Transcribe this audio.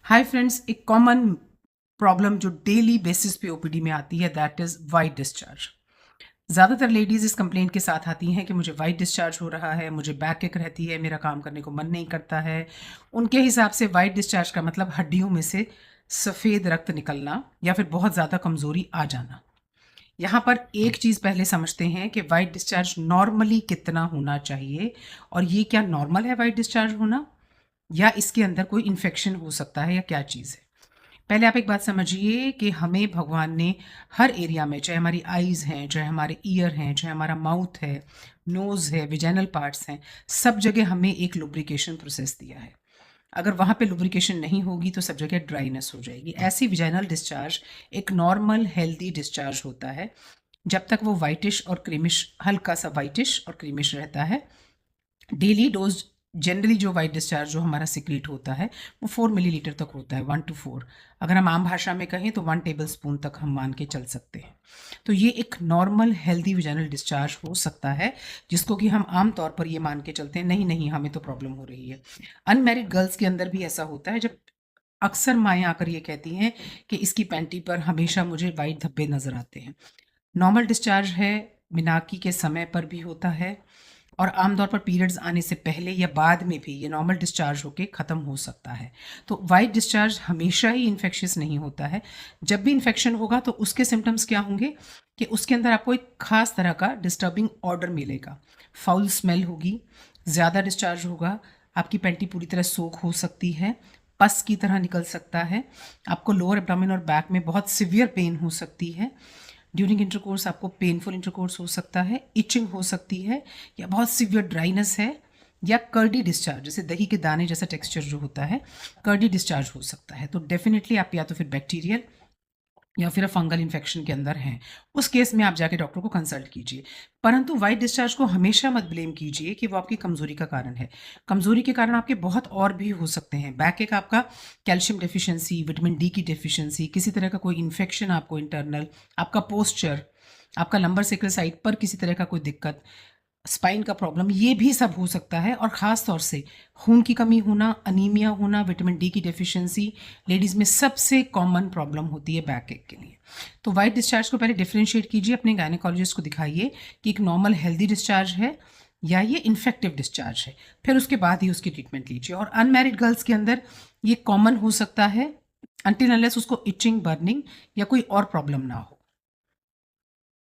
Hi friends, एक common problem जो daily basis पे ओपीडी में आती है दैट इज़ वाइट डिस्चार्ज। ज़्यादातर लेडीज़ इस कंप्लेंट के साथ आती हैं कि मुझे वाइट डिस्चार्ज हो रहा है, मुझे बैक एक रहती है, मेरा काम करने को मन नहीं करता है। उनके हिसाब से वाइट डिस्चार्ज का मतलब हड्डियों में से सफ़ेद रक्त निकलना या फिर बहुत ज़्यादा कमज़ोरी आ जाना। यहाँ पर एक चीज़ पहले समझते हैं कि वाइट डिस्चार्ज नॉर्मली कितना होना चाहिए और ये क्या नॉर्मल है वाइट डिस्चार्ज होना, या इसके अंदर कोई इन्फेक्शन हो सकता है, या क्या चीज़ है। पहले आप एक बात समझिए कि हमें भगवान ने हर एरिया में, चाहे हमारी आईज़ हैं, चाहे हमारे ईयर हैं, चाहे हमारा माउथ है, नोज़ है, विजाइनल पार्ट्स हैं, सब जगह हमें एक लुब्रिकेशन प्रोसेस दिया है। अगर वहाँ पे लुब्रिकेशन नहीं होगी तो सब जगह ड्राइनेस हो जाएगी। ऐसी विजाइनल डिस्चार्ज एक नॉर्मल हेल्दी डिस्चार्ज होता है जब तक वो वाइटिश और क्रीमिश, हल्का सा वाइटिश और क्रीमिश रहता है। डेली डोज जनरली जो वाइट डिस्चार्ज जो हमारा सिक्रीट होता है वो 4 मिलीलीटर तक होता है, 1 to 4। अगर हम आम भाषा में कहें तो 1 टेबल स्पून तक हम मान के चल सकते हैं। तो ये एक नॉर्मल हेल्दी विजाइनल डिस्चार्ज हो सकता है, जिसको कि हम आम तौर पर ये मान के चलते हैं नहीं नहीं हमें तो प्रॉब्लम हो रही है। अनमैरिड गर्ल्स के अंदर भी ऐसा होता है, जब अक्सर माएँ आकर ये कहती हैं कि इसकी पैंटी पर हमेशा मुझे वाइट धब्बे नज़र आते हैं। नॉर्मल डिस्चार्ज है, मिनाकी के समय पर भी होता है और आमतौर पर पीरियड्स आने से पहले या बाद में भी ये नॉर्मल डिस्चार्ज होके ख़त्म हो सकता है। तो वाइट डिस्चार्ज हमेशा ही इन्फेक्शियस नहीं होता है। जब भी इन्फेक्शन होगा तो उसके सिम्टम्स क्या होंगे कि उसके अंदर आपको एक ख़ास तरह का डिस्टर्बिंग ऑडर मिलेगा, फाउल स्मेल होगी, ज़्यादा डिस्चार्ज होगा, आपकी पैंटी पूरी तरह सोख हो सकती है, पस की तरह निकल सकता है, आपको लोअर एब्डोमेन और बैक में बहुत सिवियर पेन हो सकती है, ड्यूरिंग इंटरकोर्स आपको पेनफुल इंटरकोर्स हो सकता है, इचिंग हो सकती है, या बहुत सीवियर ड्राइनेस है, या कर्डी डिस्चार्ज, जैसे दही के दाने जैसा टेक्सचर जो होता है, कर्डी डिस्चार्ज हो सकता है। तो डेफिनेटली आप या तो फिर बैक्टीरियल या फिर फंगल इन्फेक्शन के अंदर हैं। उस केस में आप जाके डॉक्टर को कंसल्ट कीजिए। परंतु वाइट डिस्चार्ज को हमेशा मत ब्लेम कीजिए कि वो आपकी कमज़ोरी का कारण है। कमज़ोरी के कारण आपके बहुत और भी हो सकते हैं। बैक एक आपका कैल्शियम डेफिशिएंसी, विटामिन डी की डेफिशिएंसी, किसी तरह का कोई इन्फेक्शन आपको इंटरनल, आपका पोस्चर, आपका लंबर सेक्रल साइड पर किसी तरह का कोई दिक्कत, स्पाइन का प्रॉब्लम, ये भी सब हो सकता है। और ख़ास तौर से खून की कमी होना, अनीमिया होना, विटामिन डी की डेफिशिएंसी लेडीज़ में सबसे कॉमन प्रॉब्लम होती है बैक एक के लिए। तो वाइट डिस्चार्ज को पहले डिफरेंशिएट कीजिए, अपने गायनेकोलॉजिस्ट को दिखाइए कि एक नॉर्मल हेल्दी डिस्चार्ज है या ये इन्फेक्टिव डिस्चार्ज है, फिर उसके बाद ही उसकी ट्रीटमेंट लीजिए। और अनमैरिड गर्ल्स के अंदर ये कॉमन हो सकता है अनटिल अनलेस उसको इचिंग, बर्निंग या कोई और प्रॉब्लम ना हो।